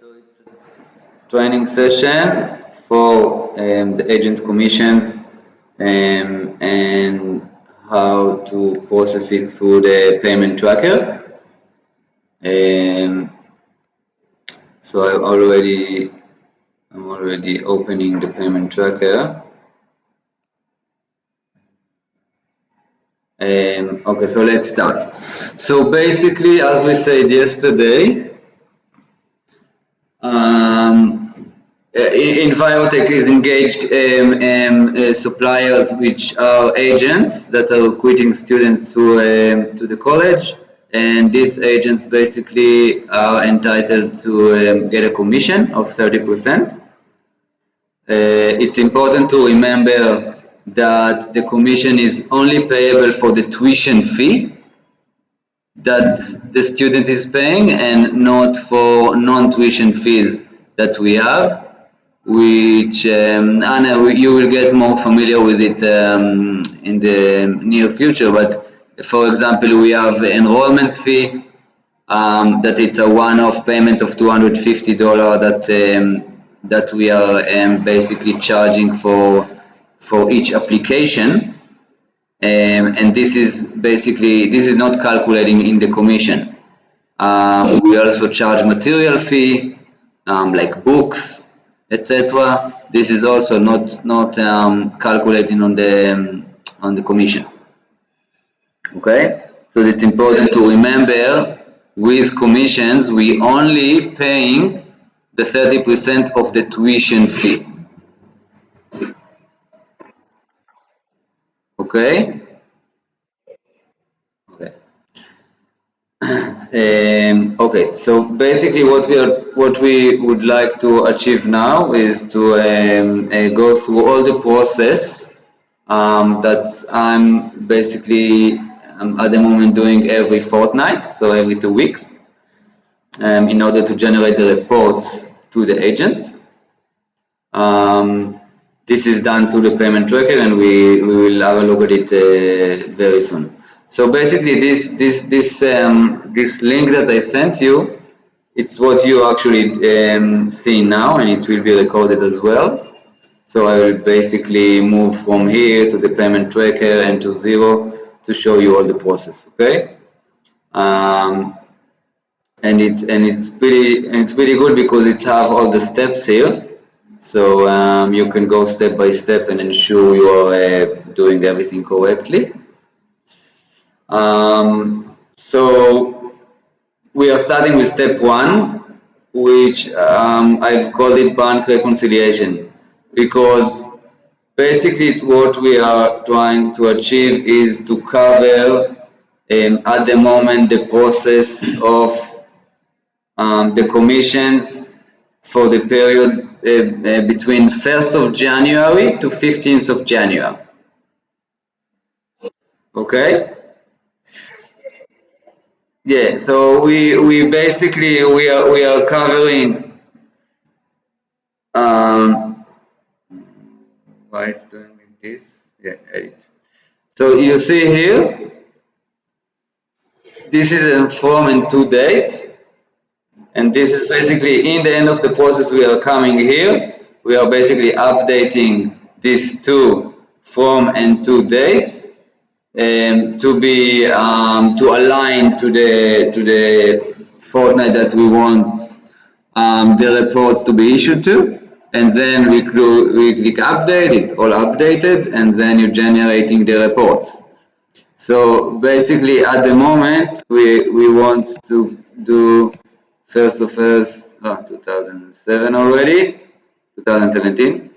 So it's a training session for the agent commissions and how to process it through the payment tracker. So I'm already opening the payment tracker. Okay, so let's start. So basically, as we said yesterday, Envirotech is engaged suppliers which are agents that are recruiting students to the college, and these agents basically are entitled to get a commission of 30%. It's important to remember that the commission is only payable for the tuition fee that the student is paying and not for non-tuition fees that we have, which Anna, you will get more familiar with it in the near future. But for example, we have the enrollment fee, that it's a one-off payment of $250 that we are basically charging for each application. And this is not calculating in the commission. We also charge material fee, like books, etc. This is also not calculating on the commission. Okay, so it's important to remember with commissions we only paying the 30% of the tuition fee. Okay. Okay, so basically what we would like to achieve now is to go through all the process that I'm basically at the moment doing every fortnight, so every 2 weeks, in order to generate the reports to the agents. This is done through the payment tracker, and we will have a look at it very soon. So basically, this link that I sent you, it's what you actually see now, and it will be recorded as well. So I will basically move from here to the payment tracker and to Xero to show you all the process. Okay, and it's pretty good because it's have all the steps here. So you can go step by step and ensure you are doing everything correctly. So we are starting with step 1, which I've called it bank reconciliation, because basically what we are trying to achieve is to cover at the moment the process of the commissions for the period between 1st of January to 15th of January. Okay? Yeah, so we basically we are covering why it's doing this? Yeah, edit. So you see here, this is a form and to date, and this is basically in the end of the process we are coming here. We are basically updating these two form and to dates to be to align to the fortnight that we want the report to be issued to, and then we click update. It's all updated, and then you're generating the reports. So basically at the moment we want to do 1st of 1st 2007 already, 2017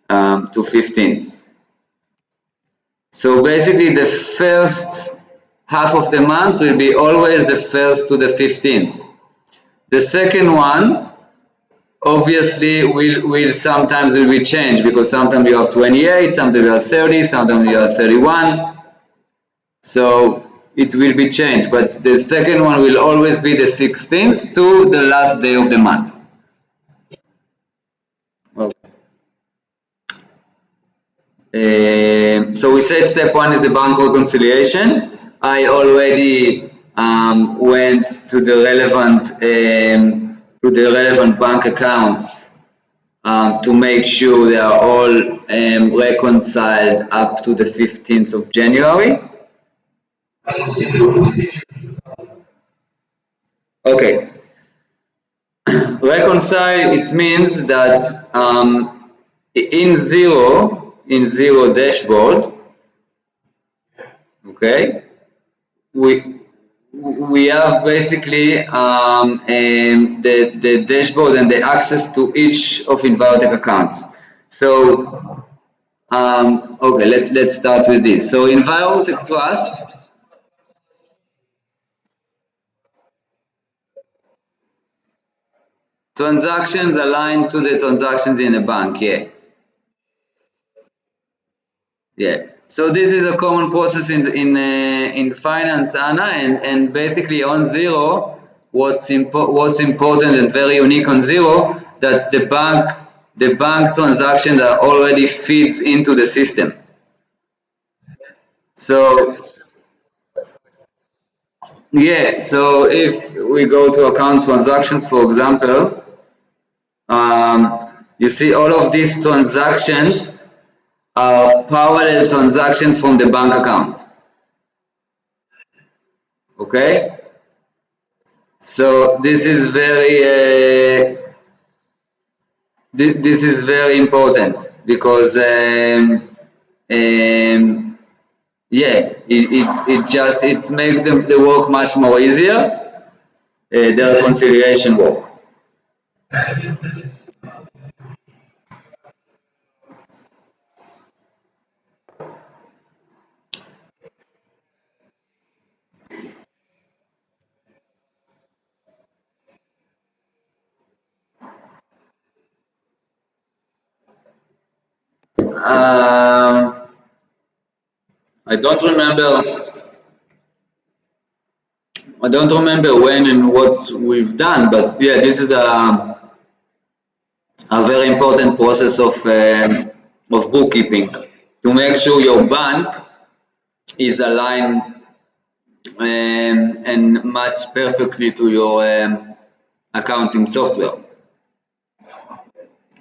to 15th. So basically the first half of the month will be always the 1st to the 15th. The second one obviously will sometimes will be changed, because sometimes you have 28, sometimes you have 30, sometimes you have 31. So it will be changed, but the second one will always be the 16th to the last day of the month. So we said step 1 is the bank reconciliation. I already went to the relevant to the relevant bank accounts to make sure they are all reconciled up to the 15th of January. Okay. Reconcile, it means that in zero dashboard, okay, we have basically the dashboard and the access to each of Envirotech accounts. So okay, let's start with this. So Envirotech Trust. Transactions aligned to the transactions in a bank, yeah. Yeah. So this is a common process in finance, Anna, and basically on zero, what's important and very unique on zero, that the bank transactions are already feeds into the system. So yeah, so if we go to account transactions, for example, you see all of these transactions are parallel transactions from the bank account. Okay, so this is very important because yeah, it makes the work much more easier, the reconciliation work. I don't remember. I don't remember when and what we've done, but yeah, this is a very important process of bookkeeping to make sure your bank is aligned and match perfectly to your accounting software.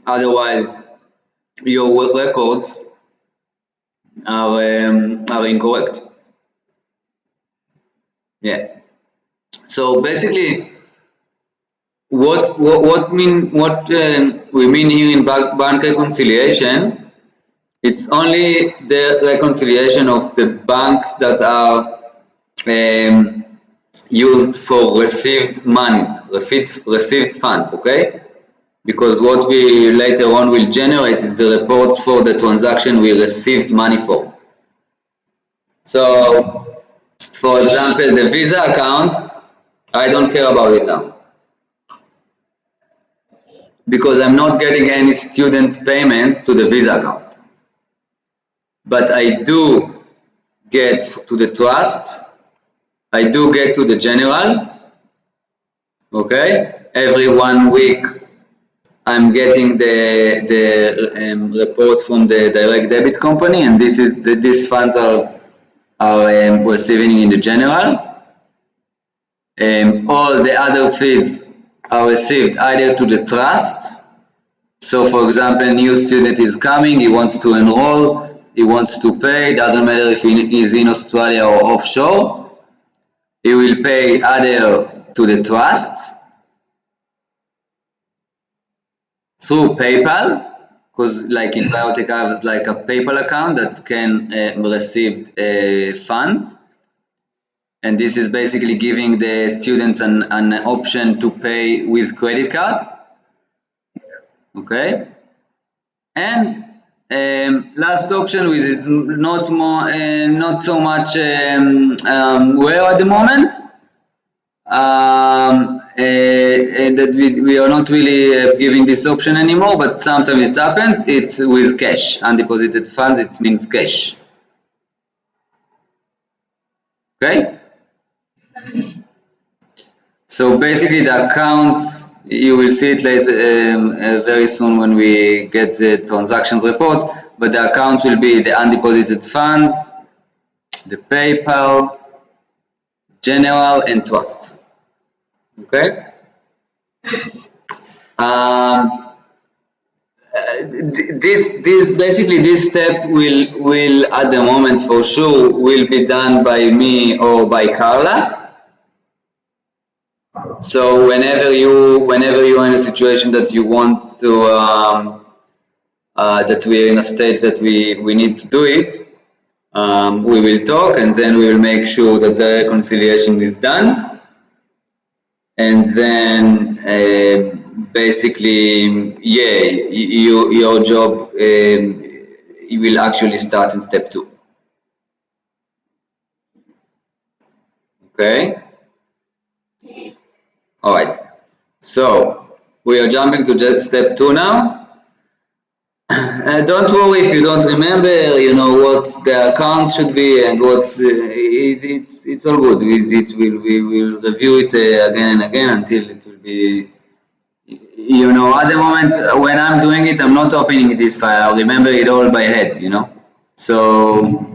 Otherwise, your records are incorrect. Yeah. So basically, what we mean here in bank reconciliation, it's only the reconciliation of the banks that are used for received monies, received funds, okay? Because what we later on will generate is the reports for the transaction we received money for. So, for example, the Visa account, I don't care about it now, because I'm not getting any student payments to the Visa account. But I do get to the trust, I do get to the general, okay? Every 1 week I'm getting the report from the direct debit company, and these funds are receiving in the general. All the other fees are received either to the trust. So for example, a new student is coming, he wants to enroll, he wants to pay, doesn't matter if he is in Australia or offshore, he will pay either to the trust through PayPal, because like Envirotech has like a PayPal account that can receive funds. And this is basically giving the students an option to pay with credit card. Okay. And last option, which is not so much rare at the moment, and that we are not really giving this option anymore, but sometimes it happens. It's with cash, undeposited funds. It means cash. Okay. So basically, the accounts, you will see it later very soon when we get the transactions report. But the accounts will be the undeposited funds, the PayPal, general, and trust. Okay. This step will at the moment for sure will be done by me or by Carla. So whenever you're in a situation that you want to that we're in a stage that we need to do it, we will talk and then we will make sure that the reconciliation is done, and then basically, yeah, your job you will actually start in step 2. Okay. All right. So we are jumping to step 2 now. Don't worry if you don't remember, you know, what the account should be and what's it's all good. We will review it again and again until it will be, you know, at the moment when I'm doing it, I'm not opening this file. I'll remember it all by head, you know. So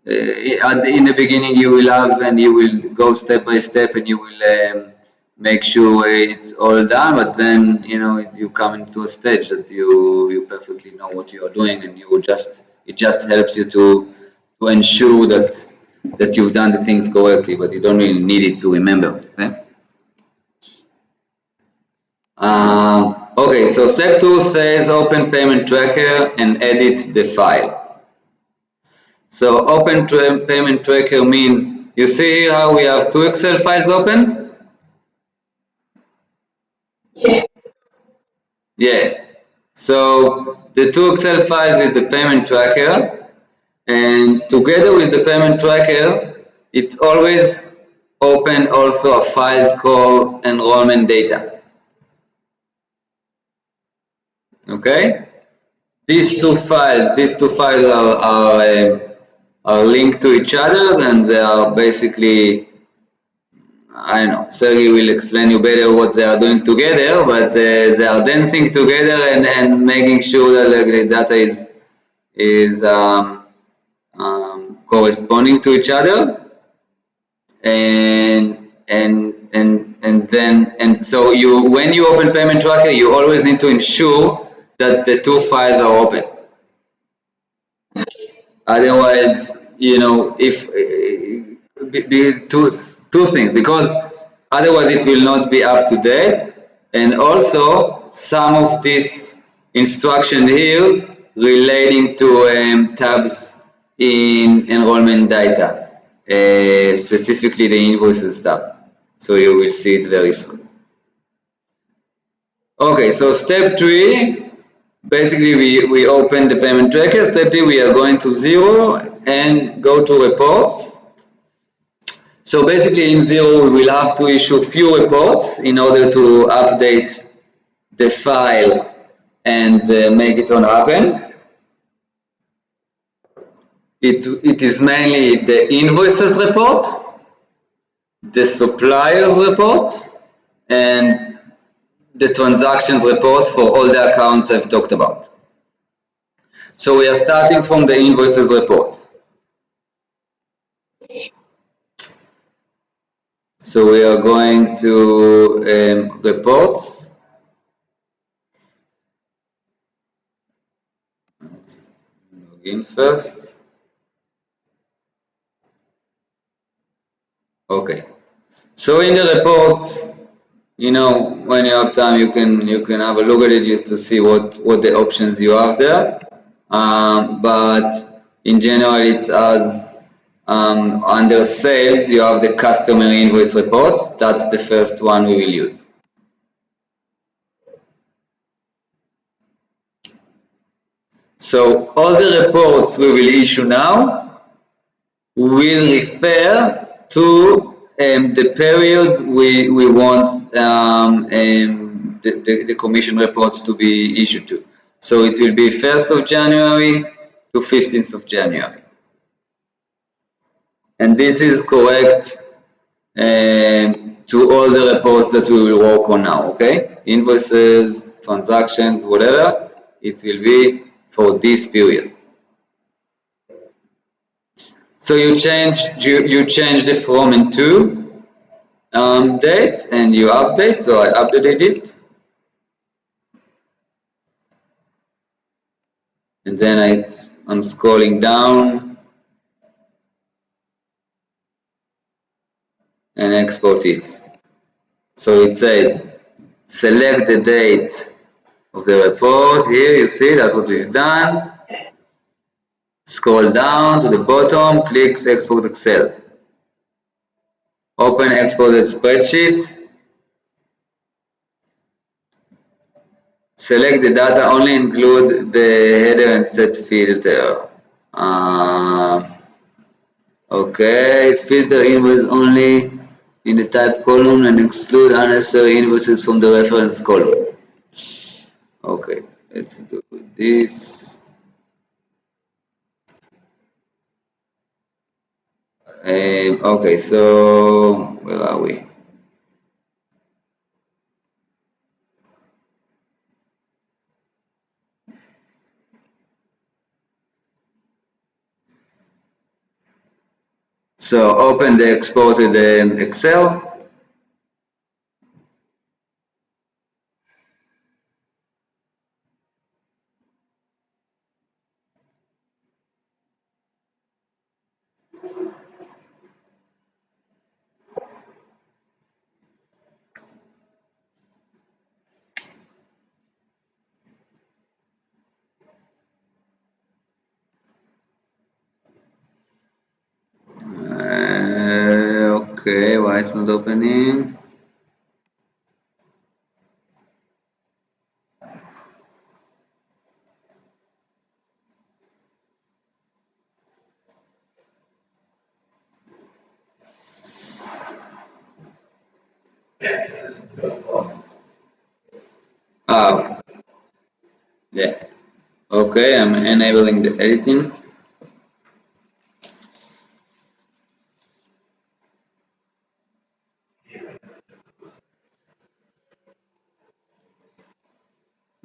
in the beginning you will have, and you will go step by step, and you will make sure it's all done, but then, you know, you come into a stage that you perfectly know what you are doing, and it just helps you to ensure that you've done the things correctly, but you don't really need it to remember. Okay? Okay, so step 2 says open payment tracker and edit the file. So open payment tracker means, you see how we have 2 Excel files open? Yeah. So the 2 Excel files is the payment tracker, and together with the payment tracker, it always open also a file called enrollment data. Okay. These two files are linked to each other, and they are basically, I know, Sergey will explain you better what they are doing together, but they are dancing together and making sure that the data is corresponding to each other, and so when you open payment tracker, you always need to ensure that the 2 files are open. Otherwise, you know, if two things, because otherwise it will not be up to date, and also some of these instruction here relating to tabs in enrollment data, specifically the invoices tab. So you will see it very soon. Okay, so step 3. Basically, we open the payment tracker. Step 3, we are going to 0 and go to reports. So basically in 0, we will have to issue few reports in order to update the file and make it on happen. It is mainly the invoices report, the suppliers report, and the transactions report for all the accounts I've talked about. So we are starting from the invoices report. So we are going to reports. Let's log in first. Okay. So in the reports, you know, when you have time, you can have a look at it just to see what the options you have there. But in general, it's as under sales, you have the customer invoice reports. That's the first one we will use. So all the reports we will issue now will refer to the period we want the commission reports to be issued to. So it will be 1st of January to 15th of January. And this is correct to all the reports that we will work on now, okay? Invoices, transactions, whatever, it will be for this period. So you change the from and to dates, and you update. So I updated it. and then I'm scrolling down and export it. So it says select the date of the report. Here you see that's what we've done. Scroll down to the bottom, click export Excel. Open exported spreadsheet. Select the data, only include the header and set filter. Okay, filter invoice only in the type column and exclude unnecessary invoices from the reference column. Okay, let's do this. Okay, so where are we? So open the exported Excel. Okay, why it's not opening? Ah, yeah. Okay, I'm enabling the editing.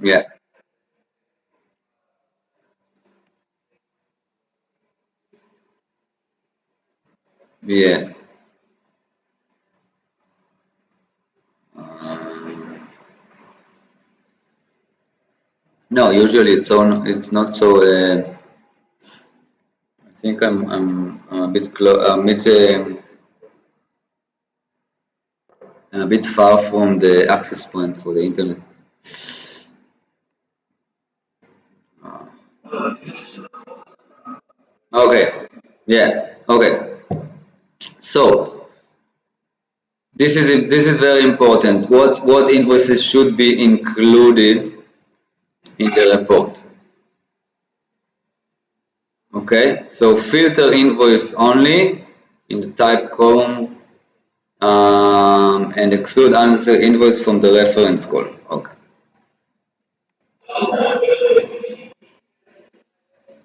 Yeah, yeah. Um, no, usually it's not so. I think I'm a bit a bit far from the access point for the internet. Okay, yeah, okay. So this is very important. What invoices should be included in the report? Okay, so filter invoice only in the type column and exclude unnecessary invoice from the reference column. Okay.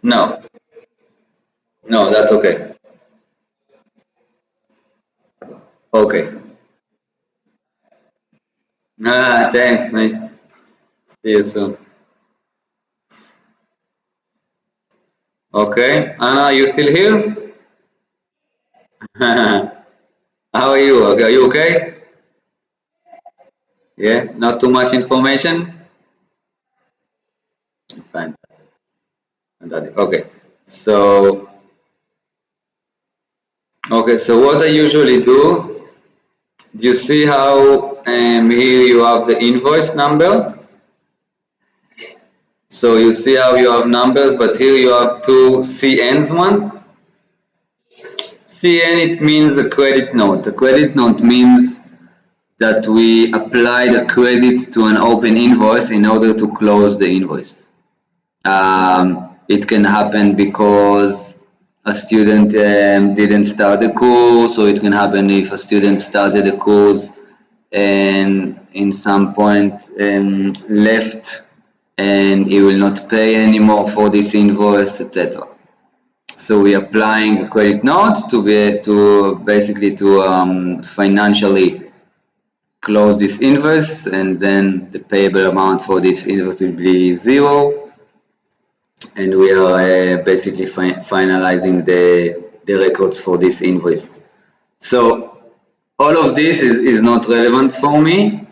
No, no, that's okay. Okay. Ah, thanks, mate. See you soon. Okay, Anna, you still here? How are you? Are you okay? Yeah, not too much information? Fantastic. Fantastic. So, okay, so what I usually do, you see how here you have the invoice number? So you see how you have numbers, but here you have two CNs ones. CN, it means a credit note. A credit note means that we apply the credit to an open invoice in order to close the invoice. It can happen because a student didn't start the course, or it can happen if a student started the course and in some point left and he will not pay anymore for this invoice, etc. So we are applying a credit note to basically to financially close this invoice, and then the payable amount for this invoice will be zero, and we are basically finalizing the records for this invoice. So all of this is not relevant for me,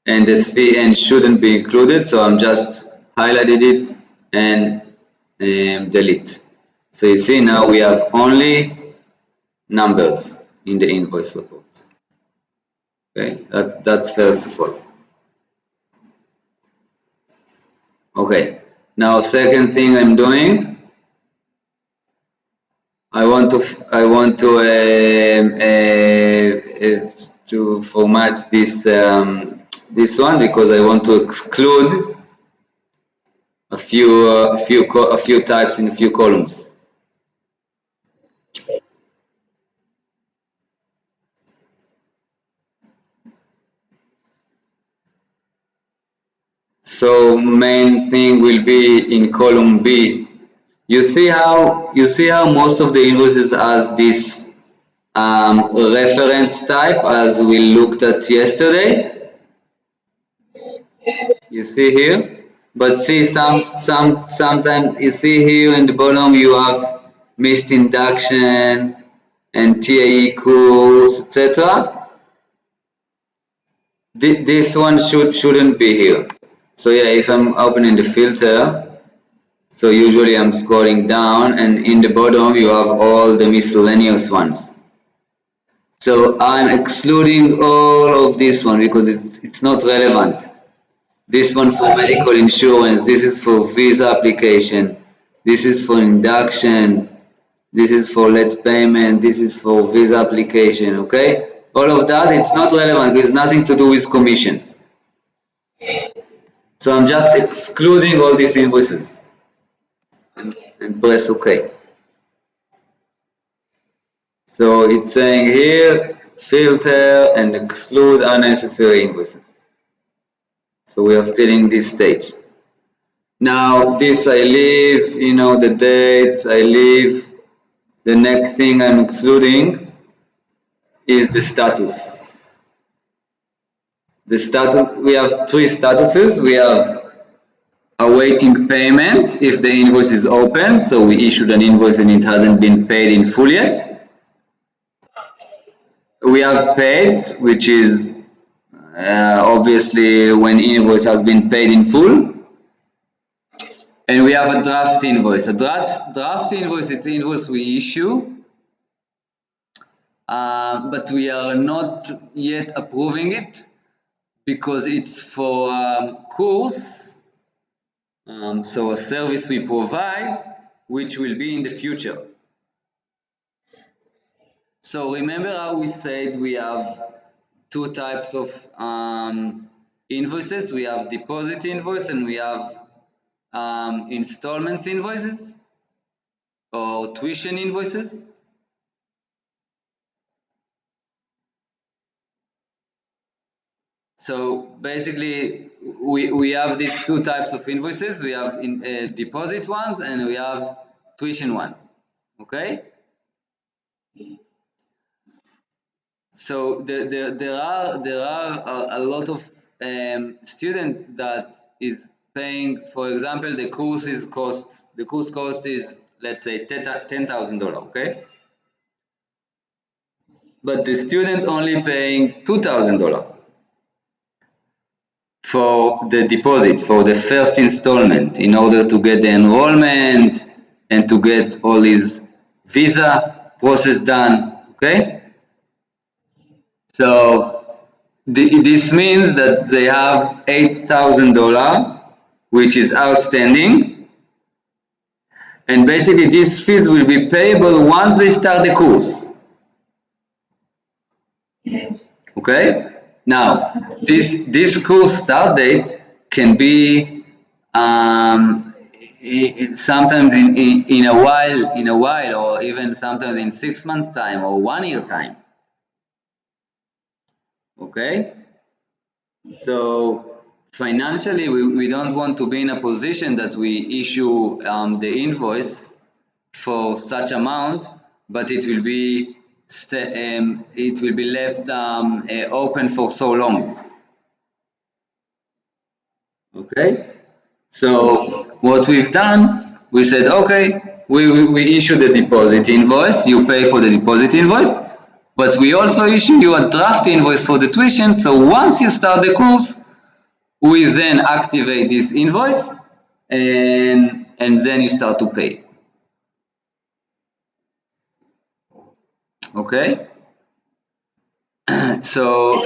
and the CN shouldn't be included, so I'm just highlighted it and delete. So you see now we have only numbers in the invoice report. Okay, that's first of all. Okay, now second thing I'm doing, I want to format this this one because I want to exclude a few types in a few columns. So main thing will be in column B. You see how most of the invoices has this reference type as we looked at yesterday. You see here, but see sometimes you see here in the bottom you have missed induction and TAE course, etc. This one shouldn't be here. So yeah, if I'm opening the filter, so usually I'm scrolling down and in the bottom you have all the miscellaneous ones. So I'm excluding all of this one because it's not relevant. This one for medical insurance, this is for visa application, this is for induction, this is for late payment, this is for visa application, okay? All of that, it's not relevant, there's nothing to do with commissions. So I'm just excluding all these invoices and press OK. So it's saying here, filter and exclude unnecessary invoices. So we are still in this stage. Now this I leave, you know, the dates I leave. The next thing I'm excluding is the status. The status, we have three statuses. We have awaiting payment if the invoice is open, so we issued an invoice and it hasn't been paid in full yet. We have paid, which is obviously when invoice has been paid in full. And we have a draft invoice. A draft invoice, it's invoice we issue, but we are not yet approving it because it's for course, so a service we provide, which will be in the future. So remember how we said we have two types of invoices. We have deposit invoice and we have installments invoices or tuition invoices. So basically we have these two types of invoices. We have deposit ones and we have tuition one. Okay. So there are a lot of student that is paying. For example, the course cost is, let's say, $10,000. Okay, but the student only paying $2,000 for the deposit, for the first installment, in order to get the enrollment and to get all his visa process done. Okay. So this means that they have $8,000, which is outstanding, and basically these fees will be payable once they start the course. Okay. Now this course start date can be sometimes in a while, or even sometimes in 6 months time or 1 year time. Okay, so financially we don't want to be in a position that we issue the invoice for such amount, but it will be left open for so long. Okay, so what we've done, we said, okay, we issue the deposit invoice, you pay for the deposit invoice, but we also issue you a draft invoice for the tuition. So once you start the course, we then activate this invoice and then you start to pay. Okay, so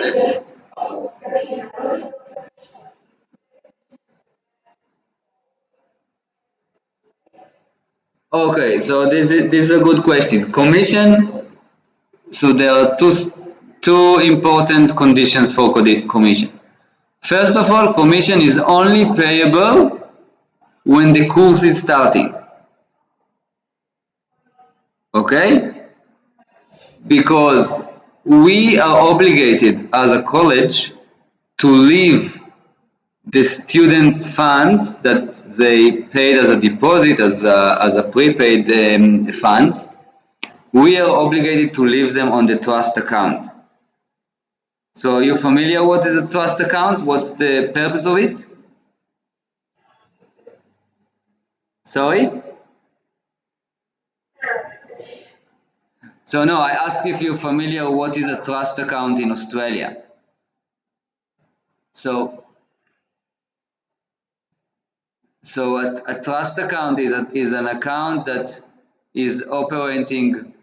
okay, so this is a good question. Commission. So there are two important conditions for commission. First of all, commission is only payable when the course is starting. Okay? Because we are obligated as a college to leave the student funds that they paid as a deposit, as a prepaid fund. We are obligated to leave them on the trust account. So are you familiar what is a trust account? What's the purpose of it? Sorry? So no, I ask if you're familiar what is a trust account in Australia. So a trust account is an account that is operating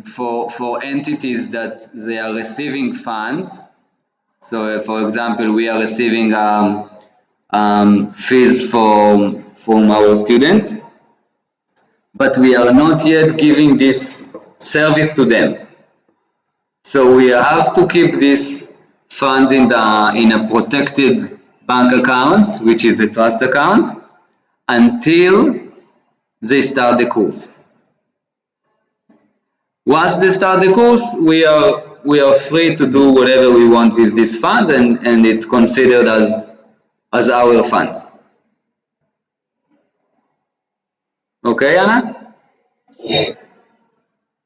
for entities that they are receiving funds. So for example, we are receiving fees from our students, but we are not yet giving this service to them. So we have to keep these funds in a protected bank account, which is the trust account, until they start the course. Once they start the course, we are free to do whatever we want with these funds, and it's considered as our funds. Okay, Anna? Yeah.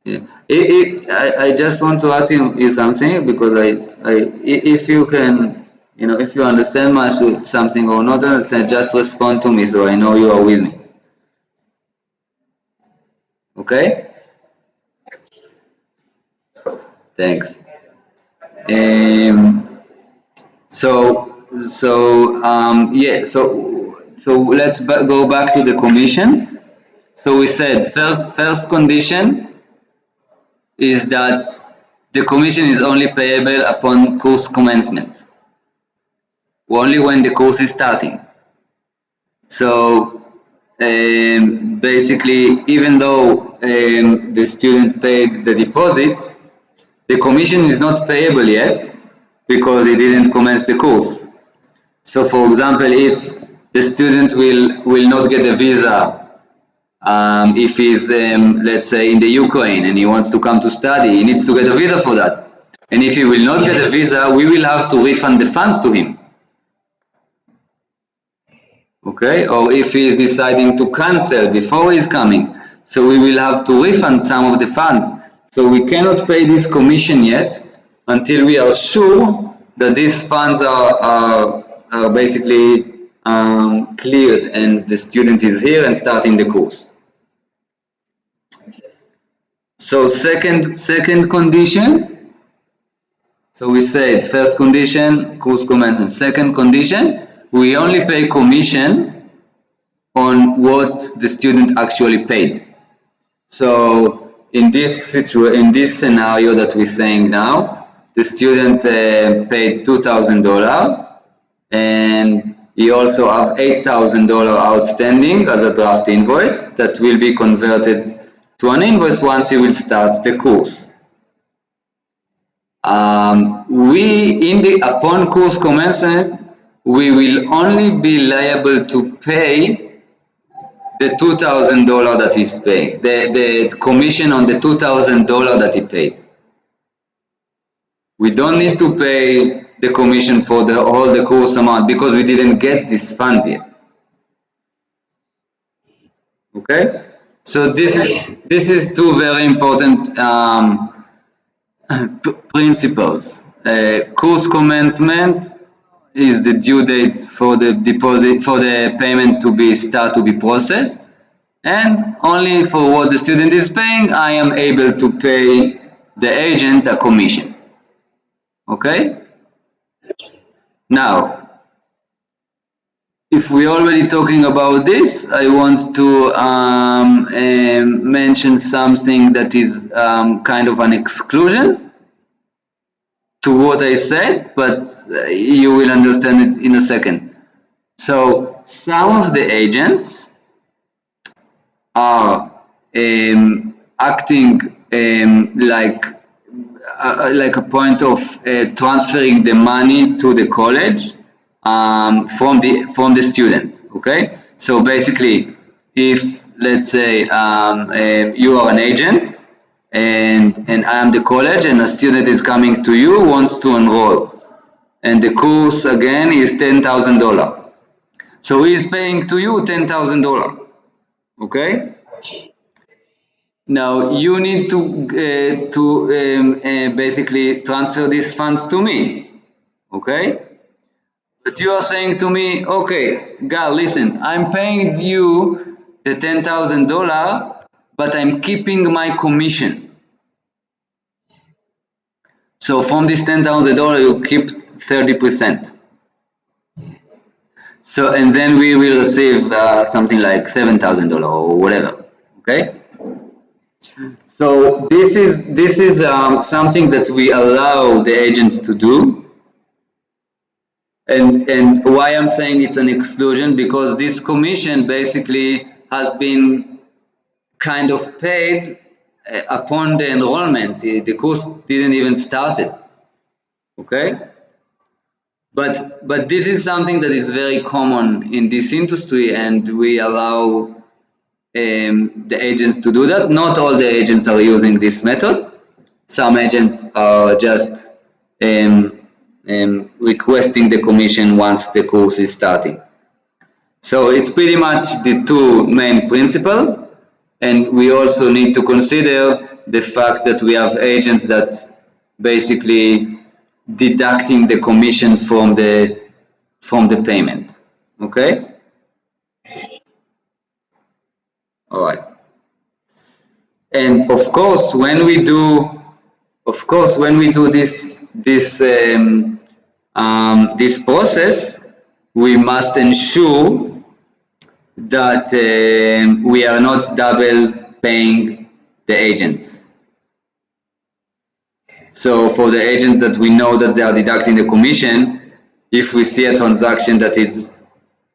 I just want to ask you something, because if you can, if you understand something or not understand, just respond to me so I know you are with me. Okay? Thanks. Yeah, so let's go back to the commissions. So we said first condition is that the commission is only payable upon course commencement, only when the course is starting. So basically, even though the student paid the deposit, the commission is not payable yet because he didn't commence the course. So for example, if the student will not get a visa, if he's, let's say, in the Ukraine and he wants to come to study, he needs to get a visa for that. And if he will not get a visa, we will have to refund the funds to him. Okay, or if he is deciding to cancel before he is coming, so we will have to refund some of the funds. So we cannot pay this commission yet until we are sure that these funds are basically cleared and the student is here and starting the course. So second condition, so we said first condition, course commencement. Second condition, we only pay commission on what the student actually paid. So in this scenario that we're saying now, the student paid $2,000 and he also have $8,000 outstanding as a draft invoice that will be converted to an invoice once he will start the course. Upon course commencement, we will only be liable to pay the $2,000 that he's paying, the commission on the $2,000 that he paid. We don't need to pay the commission for all the course amount because we didn't get these funds yet. Okay, so this is two very important principles. Course commencement is the due date for the deposit, for the payment to be processed, and only for what the student is paying, I am able to pay the agent a commission. Okay? Now, if we're already talking about this, I want to mention something that is kind of an exclusion to what I said, but you will understand it in a second. So some of the agents are acting like a point of transferring the money to the college from the student. Okay, so basically, if let's say you are an agent and I am the college, and a student is coming to you, wants to enroll, and the course again is $10,000. So he is paying to you $10,000. Okay. Now you need to basically transfer these funds to me, okay? But you are saying to me, okay, Gal, listen, I'm paying you the $10,000, but I'm keeping my commission. So from this $10,000, you keep 30%. So and then we will receive something like $7,000 or whatever, okay? So this is something that we allow the agents to do, and why I'm saying it's an exclusion, because this commission basically has been kind of paid upon the enrollment. The course didn't even started, okay? But this is something that is very common in this industry, and we allow the agents to do that. Not all the agents are using this method. Some agents are just requesting the commission once the course is starting. So it's pretty much the two main principles, and we also need to consider the fact that we have agents that basically deducting the commission from the payment. Okay? All right. And of course, when we do this process, we must ensure that we are not double paying the agents. So for the agents that we know that they are deducting the commission, if we see a transaction that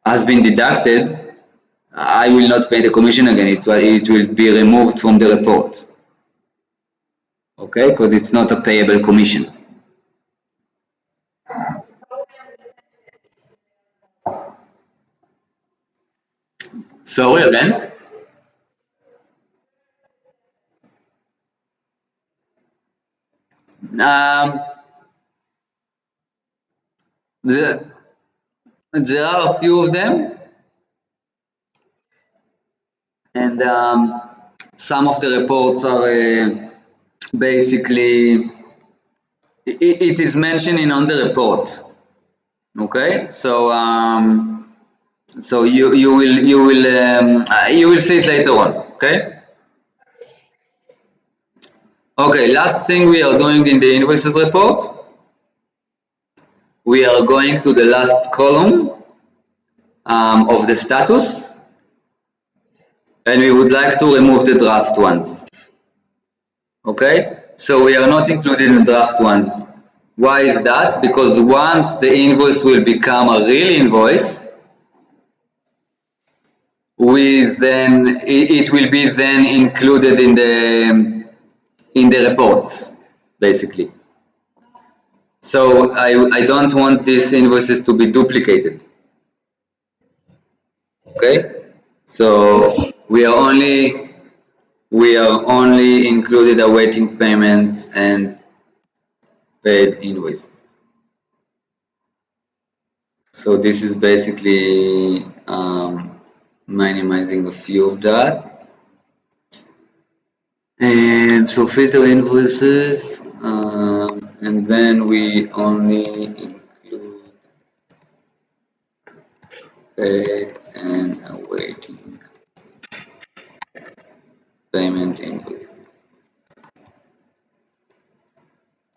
has been deducted, I will not pay the commission again. It will be removed from the report. Okay, because it's not a payable commission. Sorry again. Um, there, there are a few of them, and some of the reports are basically it is mentioning on the report. Okay, so so you will see it later on. Okay. Okay. Last thing we are doing in the invoices report, we are going to the last column of the status, and we would like to remove the draft ones. Okay, so we are not including the draft ones. Why is that? Because once the invoice will become a real invoice, it will be then included in the reports, basically. So I don't want these invoices to be duplicated. Okay, so we are only included awaiting payment and paid invoices. So this is basically minimizing a few of that. And so filter invoices, and then we only include paid and awaiting payment invoices.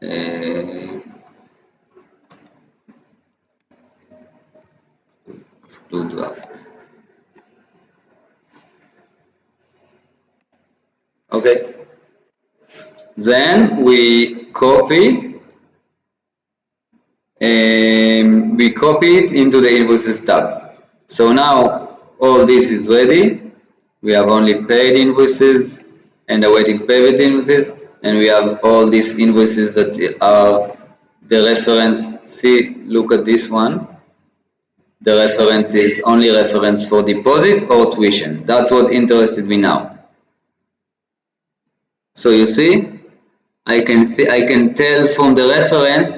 And exclude draft. Okay. Then we copy it into the invoices tab. So now all this is ready. We have only paid invoices and awaiting payment invoices, and we have all these invoices that are the reference. See, look at this one. The reference is only reference for deposit or tuition. That's what interested me now. So you see, I can tell from the reference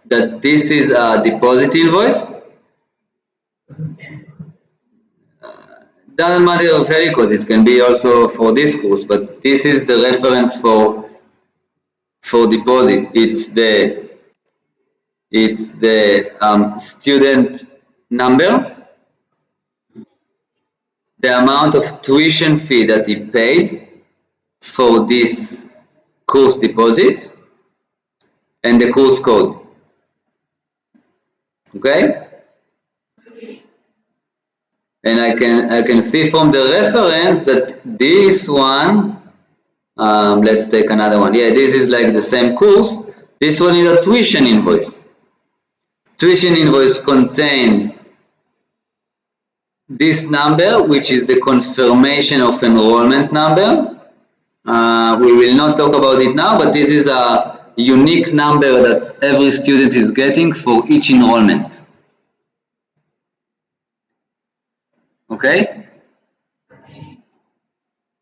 that this is a deposit invoice. Doesn't matter of any course, it can be also for this course, but this is the reference for deposit. It's the student number, the amount of tuition fee that he paid for this course deposit, and the course code. Okay? And I can see from the reference that this one, let's take another one. Yeah, this is like the same course. This one is a tuition invoice. Tuition invoice contains this number, which is the confirmation of enrollment number. We will not talk about it now, but this is a unique number that every student is getting for each enrollment. Okay?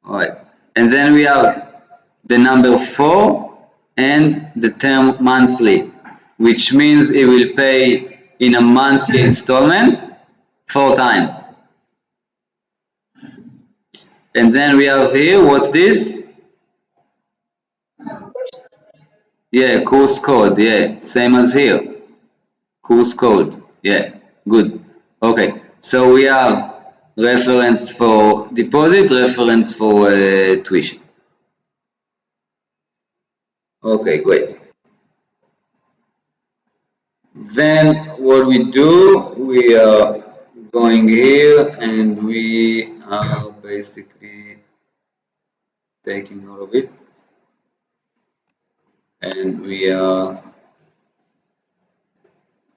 All right. And then we have the number 4 and the term monthly, which means it will pay in a monthly installment 4 times. And then we have here, what's this? Yeah, course code. Yeah, same as here. Course code. Yeah, good. Okay, so we have reference for deposit, reference for tuition. Okay, great. Then what we do, we are going here and we are basically taking all of it and we are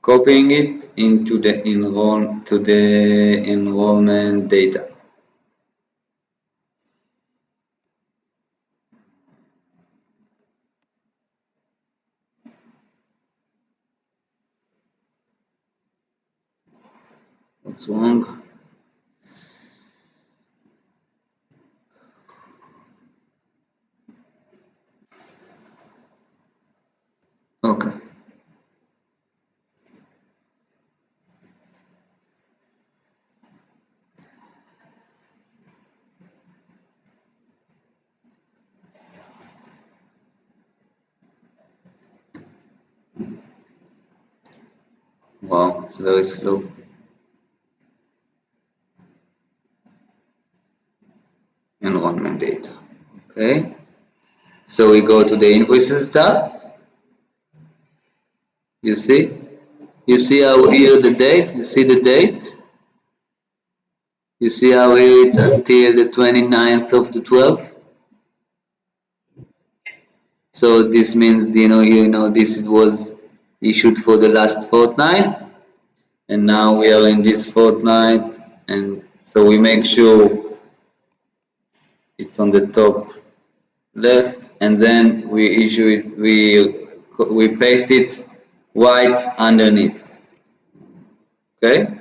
copying it into the enrollment data. What's wrong? Okay. Wow, it's very slow. Enrollment data. Okay. So we go to the invoices tab. You see? You see how here the date? You see the date? You see how here it's until the 29th of the 12th? So this means, this was issued for the last fortnight. And now we are in this fortnight. And so we make sure it's on the top left. And then we issue it, we paste it white underneath. Okay?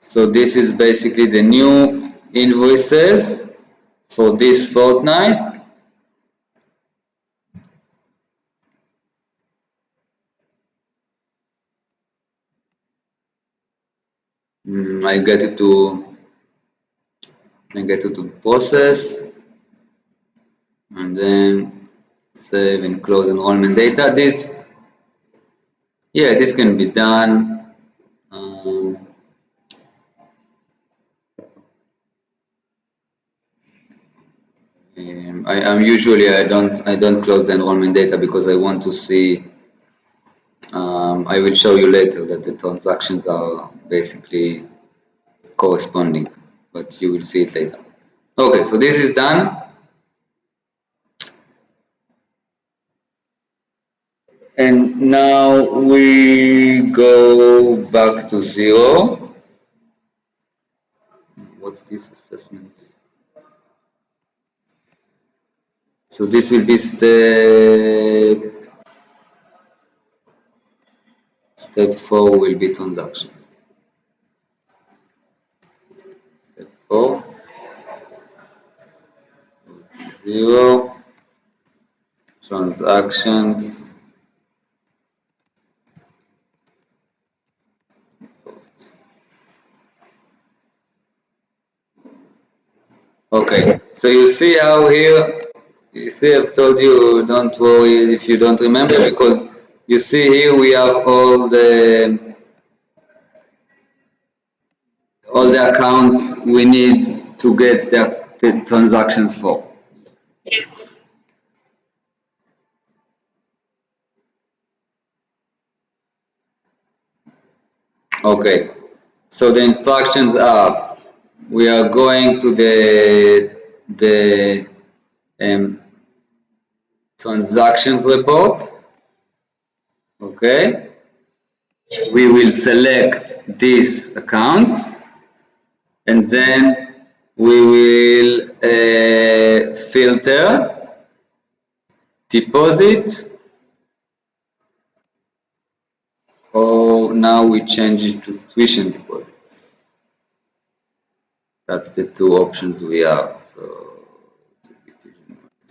So this is basically the new invoices for this fortnight. I get it to process and then save and close enrollment data. This can be done. I don't close the enrollment data because I want to see I will show you later that the transactions are basically corresponding, but you will see it later. Okay, so this is done. And now we go back to 0. What's this assessment? So this will be step 4 will be transactions. Step 4, 0, transactions. Okay, so you see how here, you see I've told you don't worry if you don't remember, because you see here we have all the accounts we need to get the transactions for. Okay, so the instructions are, we are going to the transactions report. Okay, we will select these accounts, and then we will filter deposit, or now we change it to tuition deposits. That's the two options we have. So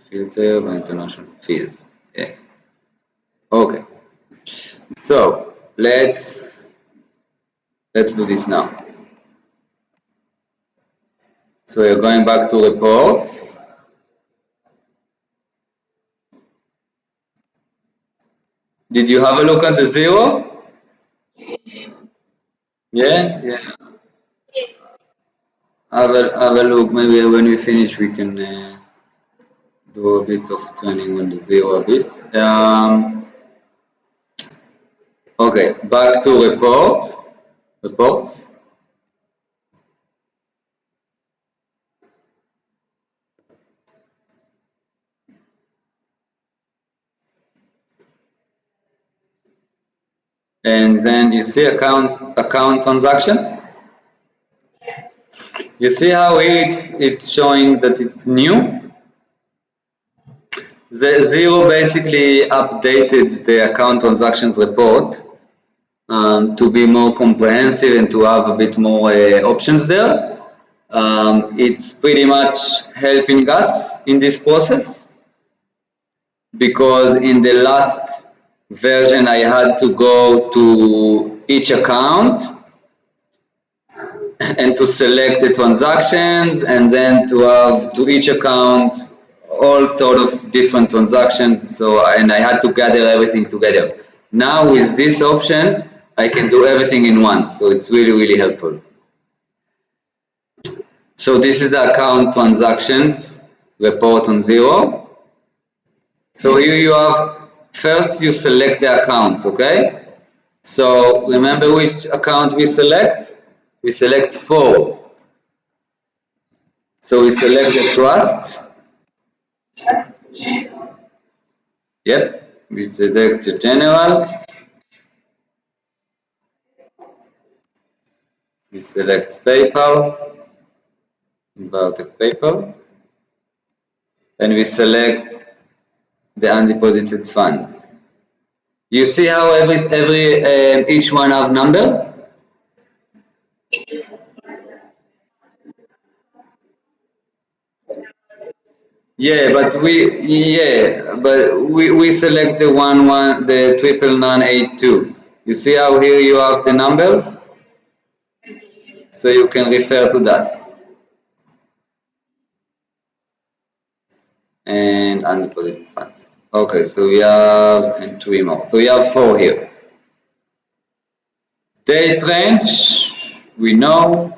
filter by international fees. Yeah. Okay. So let's do this now. So we're going back to reports. Did you have a look at the 0? Yeah, yeah. Have a look. Maybe when we finish, we can do a bit of training on the 0 a bit. Okay, back to reports. And then you see account transactions. You see how it's showing that it's new. The 0 basically updated the account transactions report to be more comprehensive and to have a bit more options there. It's pretty much helping us in this process, because in the last version I had to go to each account and to select the transactions, and then to have to each account all sort of different transactions. So, and I had to gather everything together. Now with these options, I can do everything in once. So it's really, really helpful. So this is the account transactions report on 0. So here you have, first you select the accounts, okay? So remember which account we select? We select 4. So we select the trust. Yep, we select the general. We select PayPal, Baltic PayPal, and we select the undeposited funds. You see how each one have number? Yeah, but we select the the 99982. You see how here you have the numbers, so you can refer to that. And undeposited funds. Okay, so we have 3 more. So we have 4 here. Date range, we know.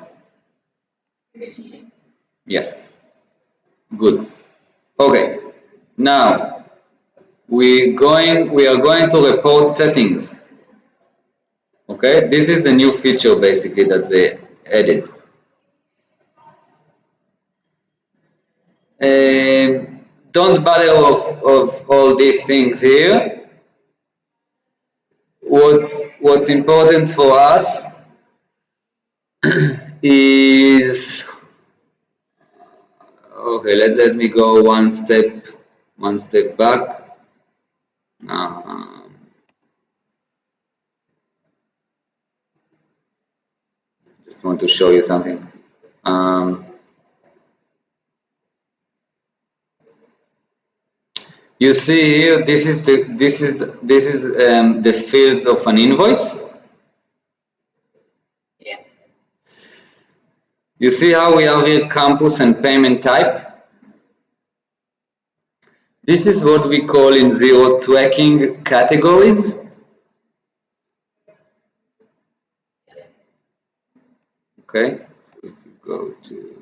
Yeah, good. Okay, now we are going to report settings. Okay, this is the new feature basically that they added. Don't bother of all these things here. What's important for us is, okay, let me go one step back. Just want to show you something. You see here, this is the fields of an invoice. Yes. You see how we have here campus and payment type. This is what we call in Xero tracking categories. Okay, so if you go to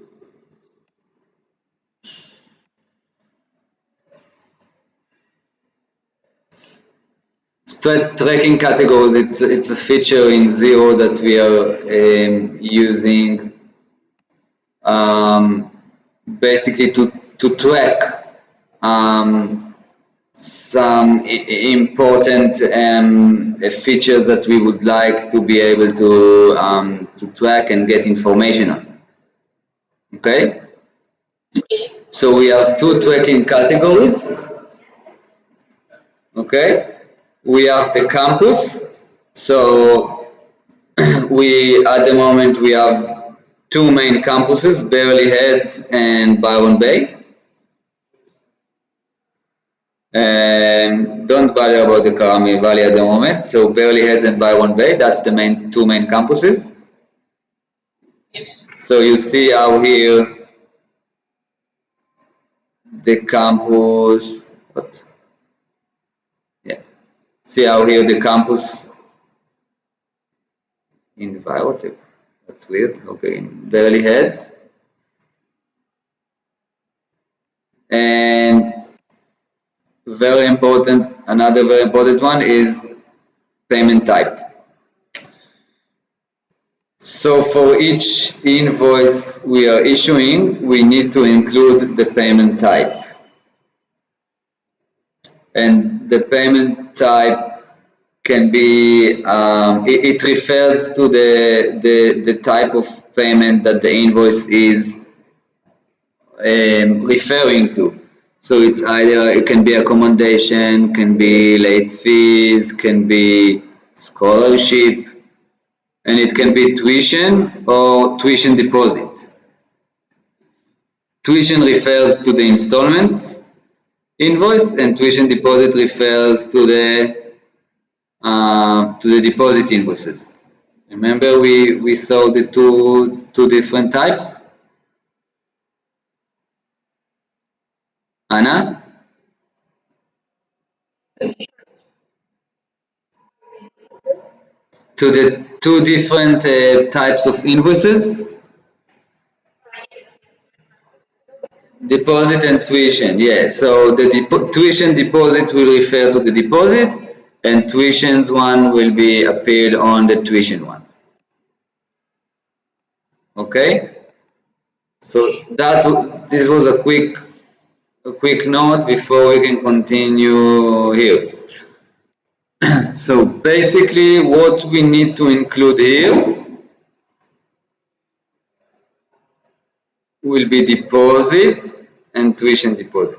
tracking categories, it's a feature in Xero that we are using basically to track some important features that we would like to be able to track and get information on. Okay? So we have two tracking categories. Okay? We have the campus. So we at the moment we have two main campuses, Beverly Hills and Byron Bay. Don't bother about the Karami Valley at the moment. So Beverly Hills and Byron Bay, that's the two main campuses. So you see out here the campus. What? Yeah. See out here the campus in Biotech. That's weird. Okay, in Beverly Hills. And very important, another very important one is payment type. So for each invoice we are issuing, we need to include the payment type. And the payment type can be, it refers to the type of payment that the invoice is referring to. So it's either, it can be accommodation, can be late fees, can be scholarship, and it can be tuition or tuition deposit. Tuition refers to the installments invoice, and tuition deposit refers to the deposit invoices. Remember we saw the two different types? Anna? To the two different types of invoices? Deposit and tuition, yes. So the tuition deposit will refer to the deposit, and tuitions one will be appeared on the tuition ones. Okay? So this was a quick note before we can continue here. So basically what we need to include here will be deposit and tuition deposit.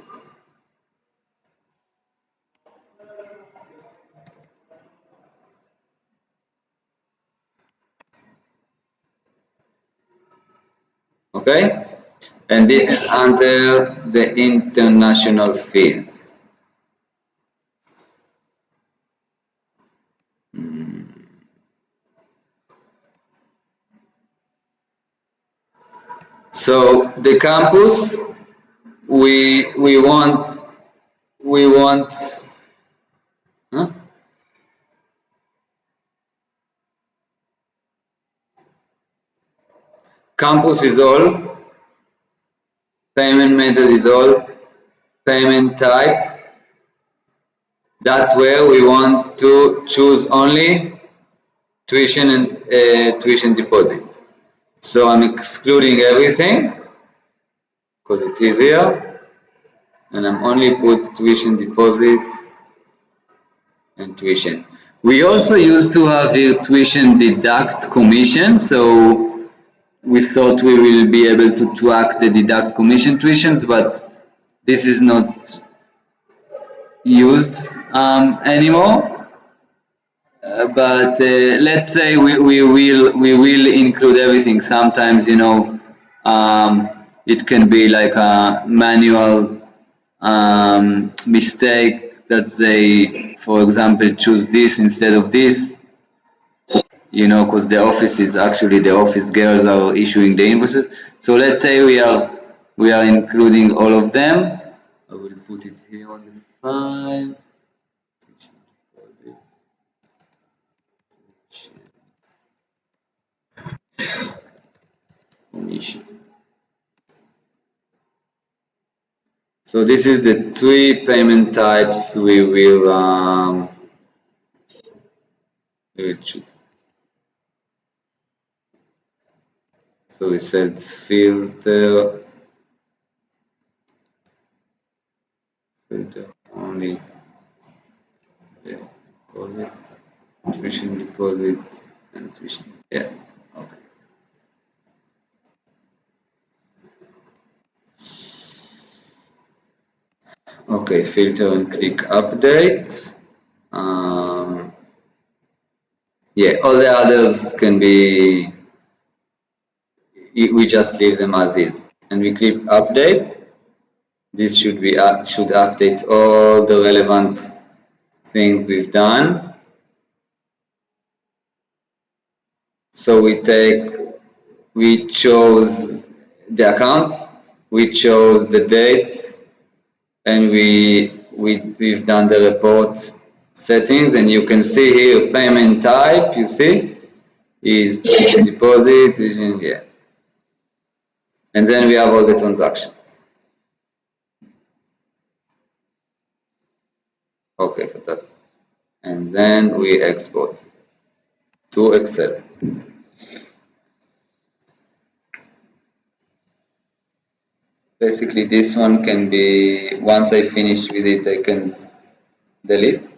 Okay? And this is under the international fees. So the campus, we want huh? Campus is all, payment method is all, payment type. That's where we want to choose only tuition and tuition deposit. So I'm excluding everything because it's easier, and I'm only put tuition deposit and tuition. We also used to have here tuition deduct commission, so we thought we will be able to track the deduct commission tuitions, but this is not used anymore. But let's say we will include everything. Sometimes, you know, it can be like a manual mistake that they, for example, choose this instead of this. You know, because the office is actually the office girls are issuing the invoices. So let's say we are including all of them. I will put it here on the file. So this is the three payment types we will choose. So we said filter only deposit, tuition deposit, and tuition. Yeah. Okay. Okay, filter and click update. Yeah, all the others can be, we just leave them as is. And we click update. This should update all the relevant things we've done. So we chose the accounts, we chose the dates, and we've done the report settings, and you can see here payment type, you see, is deposit, yeah. And then we have all the transactions. Okay, fantastic. And then we export to Excel. Basically, this one can be, once I finish with it, I can delete.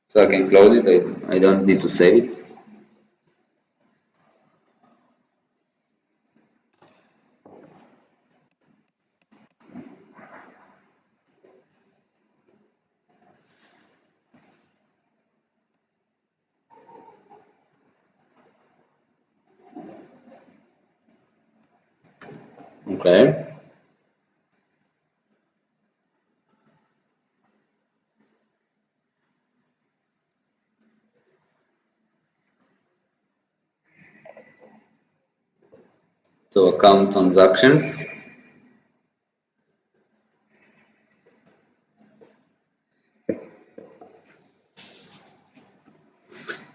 So I can close it, I don't need to save it. Okay. So account transactions.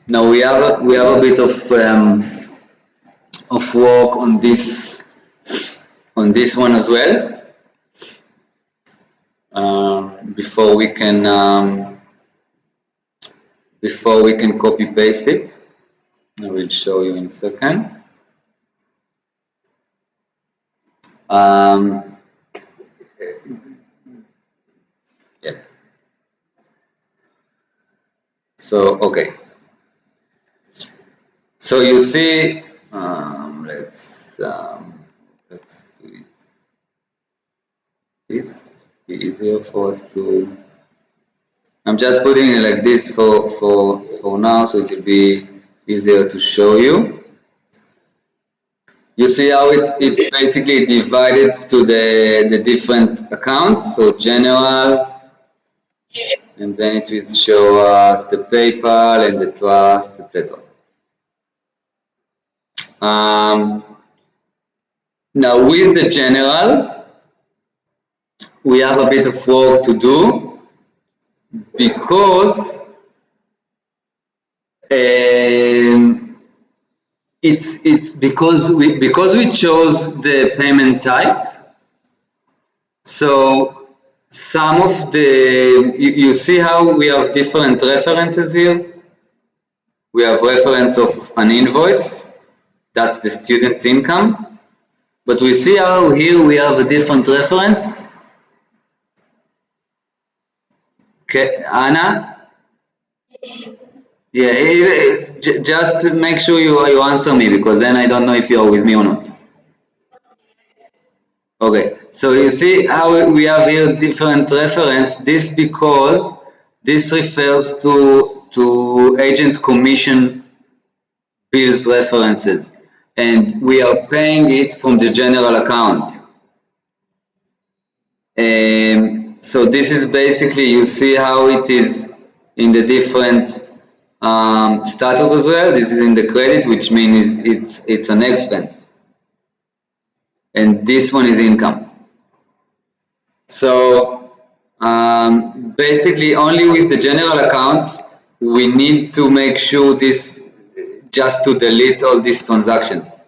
Now we have a bit of work on this one as well. Before we can copy paste it. I will show you in a second. Yeah. So okay. So you see, let's do it. This be easier for us to. I'm just putting it like this for now, so it will be easier to show you. You see how it's basically divided to the different accounts, so general, and then it will show us the PayPal and the trust, etc. Now with the general, we have a bit of work to do because it's because we chose the payment type. So some of the you see how we have different references here. we have reference of an invoice, that's the student's income. But we see how here we have a different reference. Okay, Anna? Yeah, just make sure you answer me, because then I don't know if you're with me or not. Okay, so you see how we have here different reference. This because this refers to agent commission bills references, and we are paying it from the general account. So this is basically, you see how it is in the different status as well. This is in the credit, which means it's an expense, and this one is income. So basically, only with the general accounts we need to make sure this, just to delete all these transactions.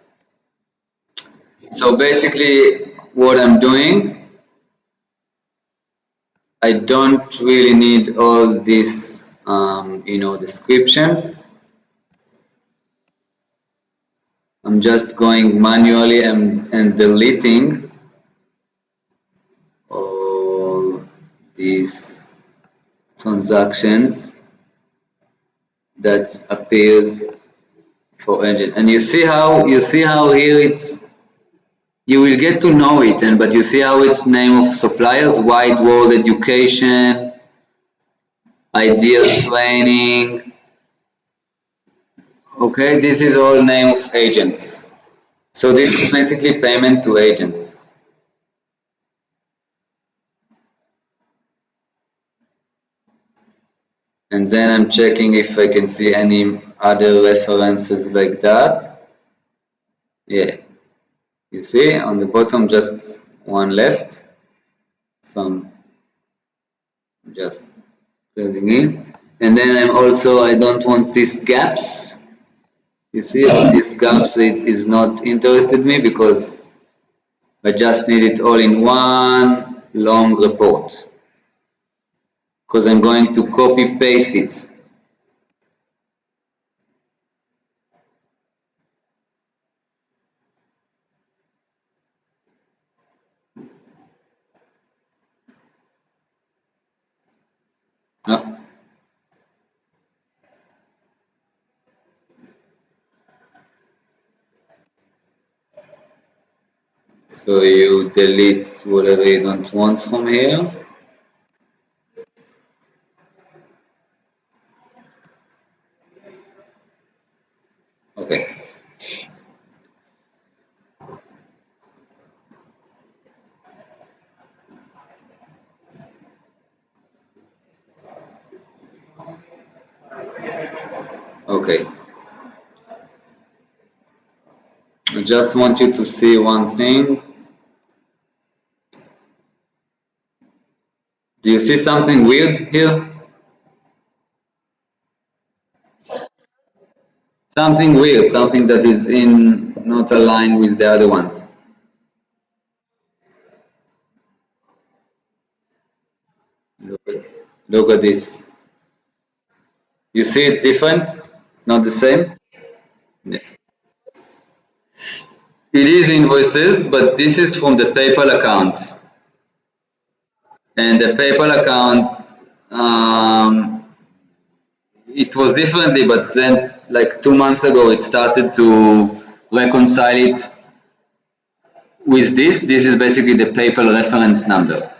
So basically, what I'm doing, I don't really need all these descriptions. I'm just going manually and deleting all these transactions that appears for engine. And you see how here it's, you will get to know it, and but you see how it's name of suppliers: Wide World Education, Ideal Training. Okay, this is all name of agents. So this is basically payment to agents. And then I'm checking if I can see any other references like that. Yeah, you see on the bottom just one left. So I'm just filling in. And then I'm also, I don't want these gaps. You see all these gaps, it is not interested me, because I just need it all in one long report, because I'm going to copy paste it. Oh. So you delete whatever you don't want from here. Okay. Okay. I just want you to see one thing. Do you see something weird here? Something weird, something that is in not aligned with the other ones. Look at this. You see it's different? It's not the same? Yeah. It is invoices, but this is from the PayPal account. And the PayPal account, it was differently, but then like 2 months ago, it started to reconcile it with this. This is basically the PayPal reference number.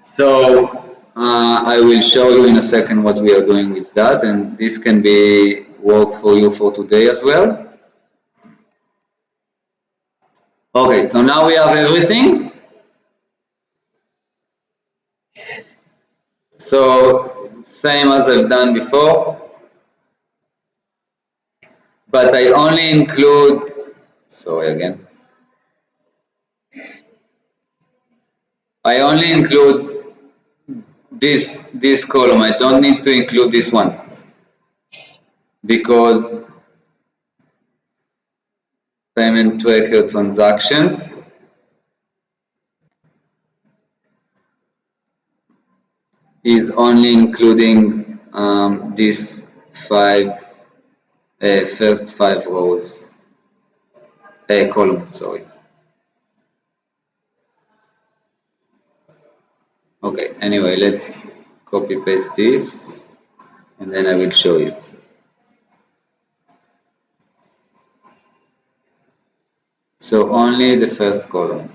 So I will show you in a second what we are doing with that, and this can be work for you for today as well. Okay, so now we have everything. So same as I've done before, but I only include, sorry again, I only include this column. I don't need to include these ones, because payment tracker transactions is only including these 5 first 5 rows, columns, sorry. Okay, anyway, let's copy paste this and then I will show you. So only the first column.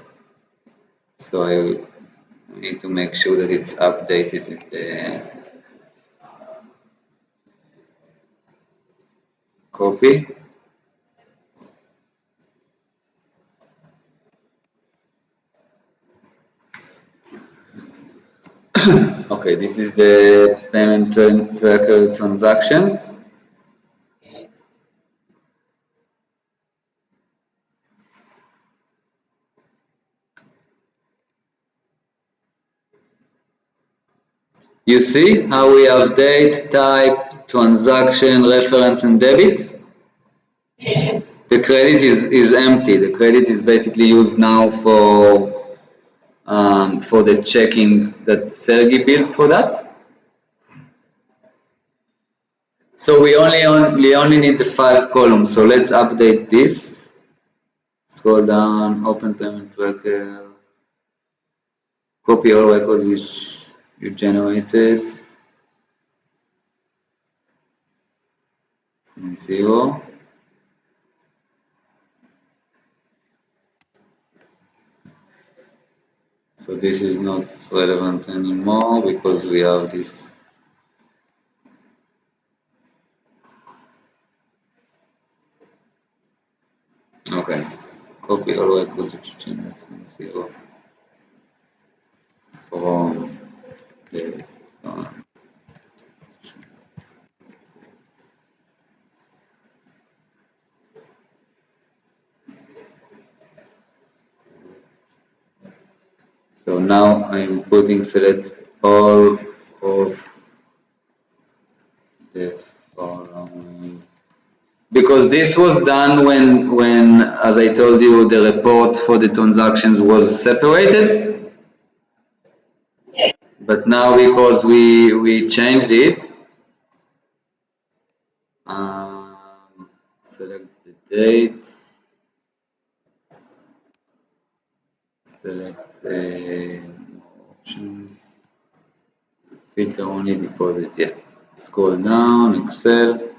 So I need to make sure that it's updated with the copy. Okay, this is the payment tracker transactions. You see how we have date, type, transaction, reference, and debit? Yes. The credit is empty. The credit is basically used now for the checking that Sergey built for that. So we only need the 5 columns. So let's update this. Scroll down, open payment tracker, copy all records which you generated from 0. So this is not relevant anymore because we have this. Okay, copy all records which you generated from 0 from the So now I'm putting select all of the following. Because this was done when, as I told you, the report for the transactions was separated. But now because we changed it, select the date, select options, filter only deposit, yeah. Scroll down, Excel,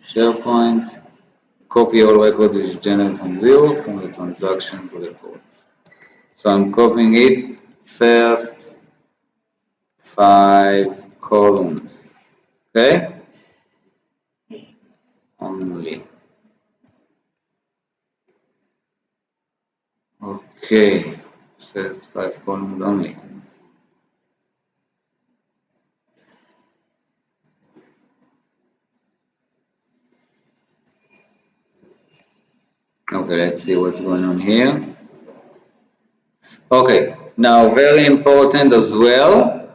SharePoint, copy all records which generate from 0 from the transactions report. So I'm copying it first 5 columns, okay? Only. Okay, first 5 columns only. Okay, let's see what's going on here. Okay, now very important as well,